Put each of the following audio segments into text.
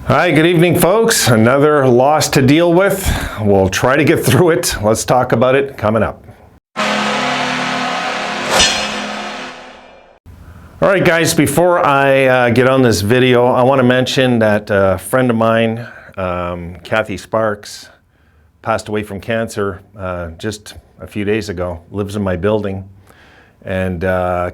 Hi, good evening, folks. Another loss to deal with. We'll try to get through it. Let's talk about it coming up. All right, guys, before I get on this video, I want to mention that a friend of mine, Kathy Sparks, passed away from cancer just a few days ago, lives in my building. And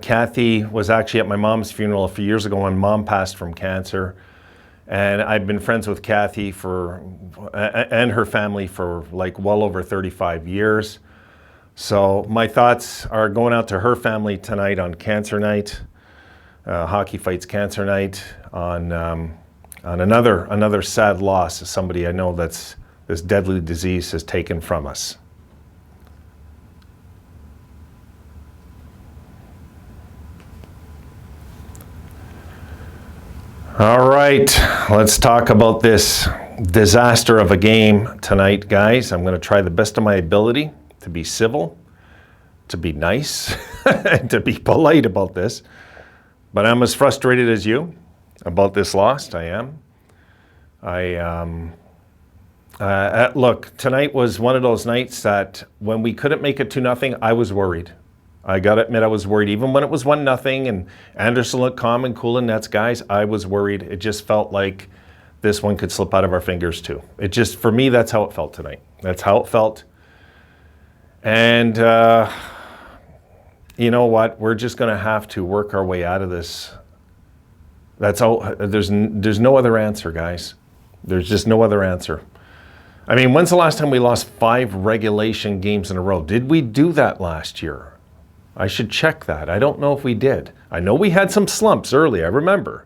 Kathy was actually at my mom's funeral a few years ago when Mom passed from cancer. And I've been friends with Kathy and her family for like well over 35 years. So my thoughts are going out to her family tonight on Cancer Night, Hockey Fights Cancer Night, on another sad loss of somebody I know that's this deadly disease has taken from us. All right, let's talk about this disaster of a game tonight, guys. I'm going to try the best of my ability to be civil, to be nice, and to be polite about this. But I'm as frustrated as you about this loss. I am. Look, tonight was one of those nights that when we couldn't make it 2-0, I was worried. I got to admit, I was worried. Even when it was 1-0 and Anderson looked calm and cool in nets, guys, I was worried. It just felt like this one could slip out of our fingers too. It just, for me, that's how it felt tonight. That's how it felt. And you know what? We're just going to have to work our way out of this. That's all. There's no other answer, guys. There's just no other answer. I mean, when's the last time we lost 5 regulation games in a row? Did we do that last year? I should check that. I don't know if we did. I know we had some slumps early, I remember,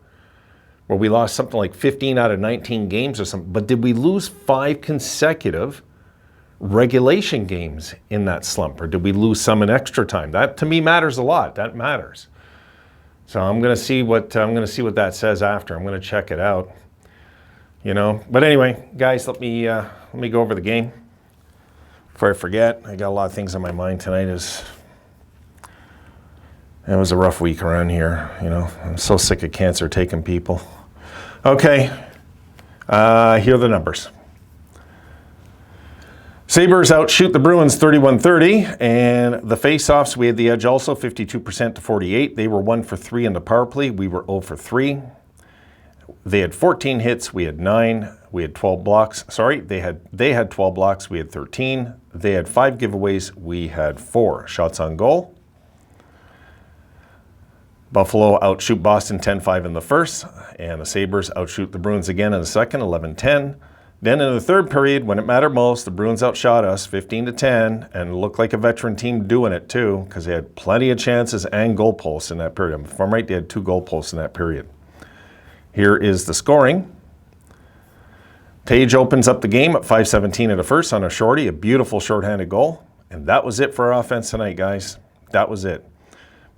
where we lost something like 15 out of 19 games or something. But did we lose 5 consecutive regulation games in that slump? Or did we lose some in extra time? That, to me, matters a lot. That matters. So I'm going to see what that says after. I'm going to check it out. You know. But anyway, guys, let me go over the game before I forget. I got a lot of things on my mind tonight. It was a rough week around here, you know. I'm so sick of cancer taking people. Okay, here are the numbers. Sabres outshoot the Bruins 31-30, and the face-offs, we had the edge also, 52% to 48. They were 1 for 3 in the power play. We were 0 for 3. They had 14 hits. We had 9. We had 12 blocks. Sorry, they had 12 blocks. We had 13. They had 5 giveaways. We had 4 shots on goal. Buffalo outshoot Boston 10-5 in the first, and the Sabres outshoot the Bruins again in the second, 11-10. Then in the third period, when it mattered most, the Bruins outshot us 15-10, and looked like a veteran team doing it too, because they had plenty of chances and goal posts in that period. If I'm right, they had 2 goal posts in that period. Here is the scoring. Tage opens up the game at 5:17 in the first on a shorty, a beautiful shorthanded goal. And that was it for our offense tonight, guys. That was it.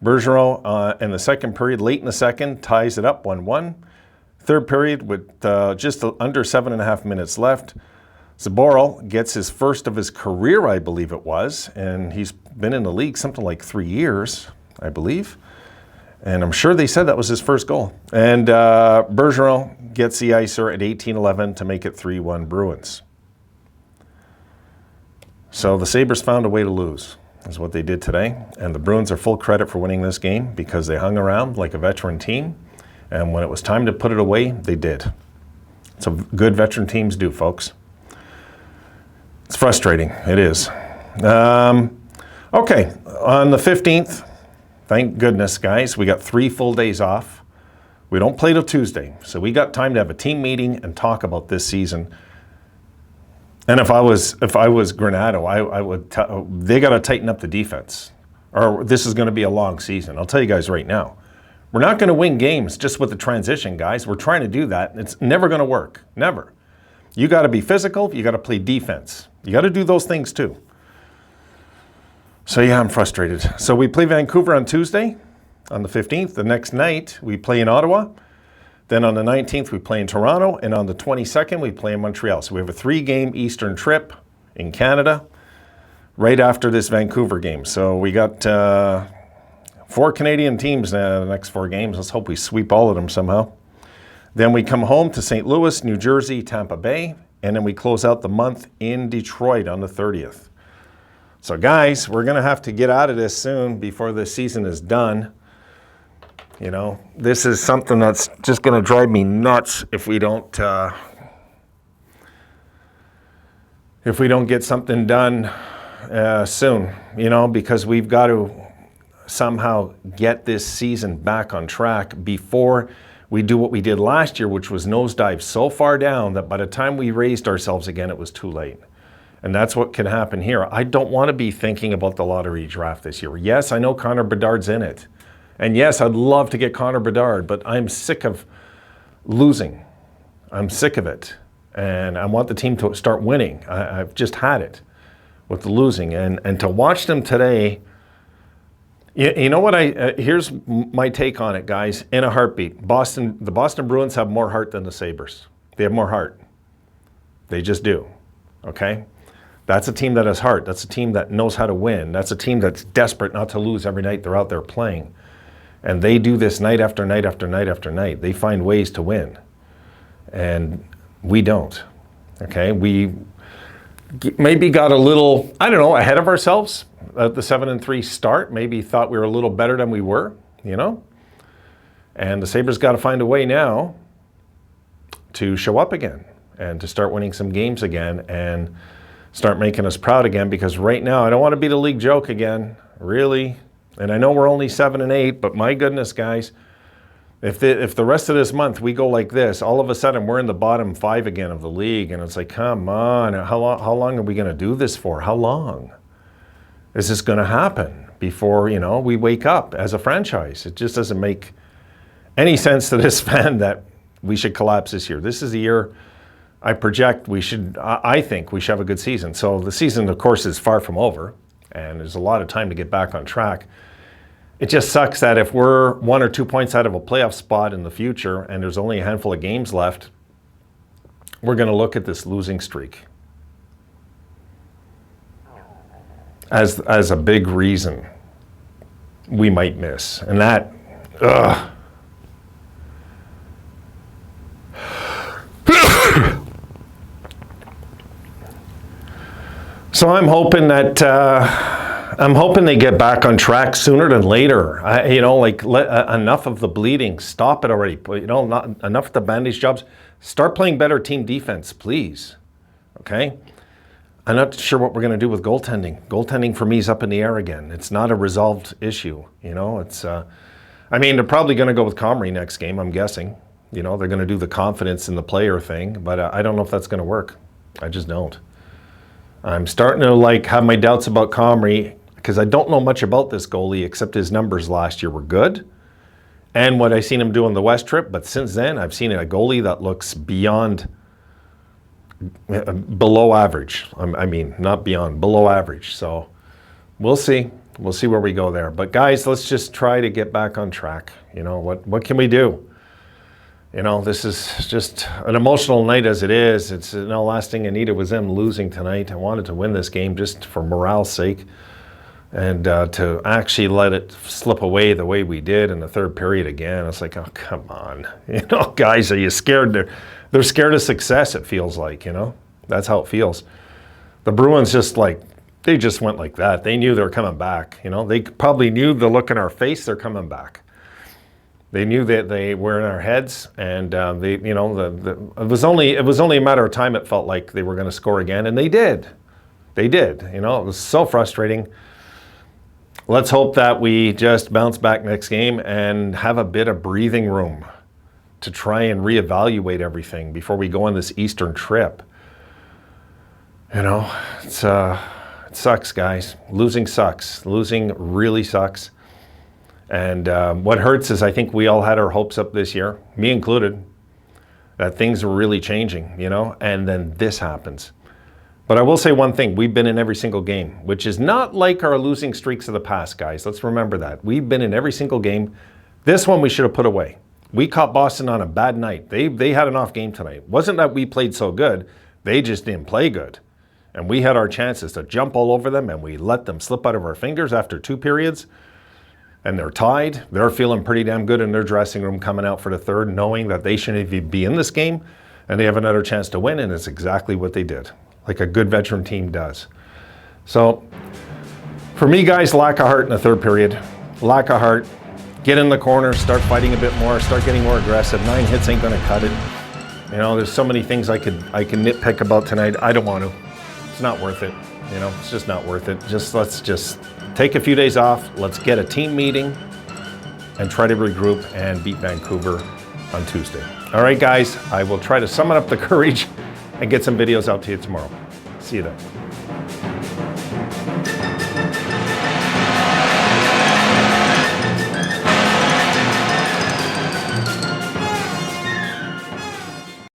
Bergeron in the second period, late in the second, ties it up 1-1. Third period with just under 7.5 minutes left. Zaboral gets his first of his career, I believe it was, and he's been in the league something like 3 years, I believe. And I'm sure they said that was his first goal. And Bergeron gets the icer at 18-11 to make it 3-1 Bruins. So the Sabres found a way to lose. Is what they did today. And the Bruins are full credit for winning this game because they hung around like a veteran team. And when it was time to put it away, they did. So good veteran teams do, folks. It's frustrating. It is. Okay, on the 15th, thank goodness, guys, we got 3 full days off. We don't play till Tuesday. So we got time to have a team meeting and talk about this season. And if I was Granato, I would they got to tighten up the defense, or this is going to be a long season. I'll tell you guys right now, we're not going to win games just with the transition, guys. We're trying to do that. It's never going to work. Never. You got to be physical. You got to play defense. You got to do those things too. So yeah, I'm frustrated. So we play Vancouver on Tuesday, on the 15th. The next night we play in Ottawa. Then on the 19th, we play in Toronto, and on the 22nd, we play in Montreal. So we have a 3-game Eastern trip in Canada right after this Vancouver game. So we got 4 Canadian teams now in the next 4 games. Let's hope we sweep all of them somehow. Then we come home to St. Louis, New Jersey, Tampa Bay, and then we close out the month in Detroit on the 30th. So guys, we're going to have to get out of this soon before the season is done. You know, this is something that's just going to drive me nuts if we don't get something done soon, you know, because we've got to somehow get this season back on track before we do what we did last year, which was nosedive so far down that by the time we raised ourselves again, it was too late. And that's what can happen here. I don't want to be thinking about the lottery draft this year. Yes, I know Connor Bedard's in it. And yes, I'd love to get Connor Bedard, but I'm sick of losing. I'm sick of it. And I want the team to start winning. I've just had it with the losing. And to watch them today, you know what? Here's my take on it, guys. In a heartbeat, the Boston Bruins have more heart than the Sabres. They have more heart. They just do, okay? That's a team that has heart. That's a team that knows how to win. That's a team that's desperate not to lose every night they're out there playing. And they do this night after night after night after night. They find ways to win. And we don't, okay? We maybe got a little, I don't know, ahead of ourselves at the 7-3 start. Maybe thought we were a little better than we were, you know? And the Sabres got to find a way now to show up again and to start winning some games again and start making us proud again, because right now I don't want to be the league joke again, really. And I know we're only 7-8, but my goodness, guys, if the rest of this month we go like this, all of a sudden we're in the bottom 5 again of the league, and it's like, come on, how long are we going to do this for? How long is this going to happen before, you know, we wake up as a franchise? It just doesn't make any sense to this fan that we should collapse this year. This is the year I project I think we should have a good season. So the season, of course, is far from over, and there's a lot of time to get back on track. It just sucks that if we're 1 or 2 points out of a playoff spot in the future and there's only a handful of games left, we're going to look at this losing streak as a big reason we might miss. And that, So I'm hoping that they get back on track sooner than later. Enough of the bleeding. Stop it already. Not enough of the bandage jobs. Start playing better team defense, please. Okay? I'm not sure what we're going to do with goaltending. Goaltending for me is up in the air again. It's not a resolved issue. It's. They're probably going to go with Comrie next game, I'm guessing. They're going to do the confidence in the player thing, but I don't know if that's going to work. I just don't. I'm starting to have my doubts about Comrie because I don't know much about this goalie except his numbers last year were good and what I seen him do on the West trip. But since then, I've seen a goalie that looks below average. Not beyond, below average. So we'll see. We'll see where we go there. But guys, let's just try to get back on track. What can we do? This is just an emotional night as it is. It's the last thing I needed was them losing tonight. I wanted to win this game just for morale's sake. And to actually let it slip away the way we did in the third period again, it's like, oh, come on. Guys, are you scared? They're scared of success, it feels like, That's how it feels. The Bruins they just went like that. They knew they were coming back. They probably knew the look in our face, they're coming back. They knew that they were in our heads, and it was only a matter of time. It felt like they were going to score again, and they did. They did. It was so frustrating. Let's hope that we just bounce back next game and have a bit of breathing room to try and reevaluate everything before we go on this Eastern trip. It sucks, guys. Losing sucks. Losing really sucks. And what hurts is I think we all had our hopes up this year, me included, that things were really changing, and then this happens. But I will say one thing, we've been in every single game, which is not like our losing streaks of the past, guys. Let's remember that. We've been in every single game. This one we should have put away. We caught Boston on a bad night. They had an off game tonight. It wasn't that we played so good, they just didn't play good. And we had our chances to jump all over them, and we let them slip out of our fingers after 2 periods. and they're tied. They're feeling pretty damn good in their dressing room coming out for the third, knowing that they shouldn't even be in this game and they have another chance to win, and it's exactly what they did, like a good veteran team does. So for me, guys, lack of heart in the third period. Lack of heart. Get in the corner, start fighting a bit more, start getting more aggressive. 9 hits ain't gonna cut it. You know, there's so many things I can nitpick about tonight. I don't want to. It's not worth it. You know, it's just not worth it. Let's just take a few days off. Let's get a team meeting and try to regroup and beat Vancouver on Tuesday. All right, guys, I will try to summon up the courage and get some videos out to you tomorrow. See you then.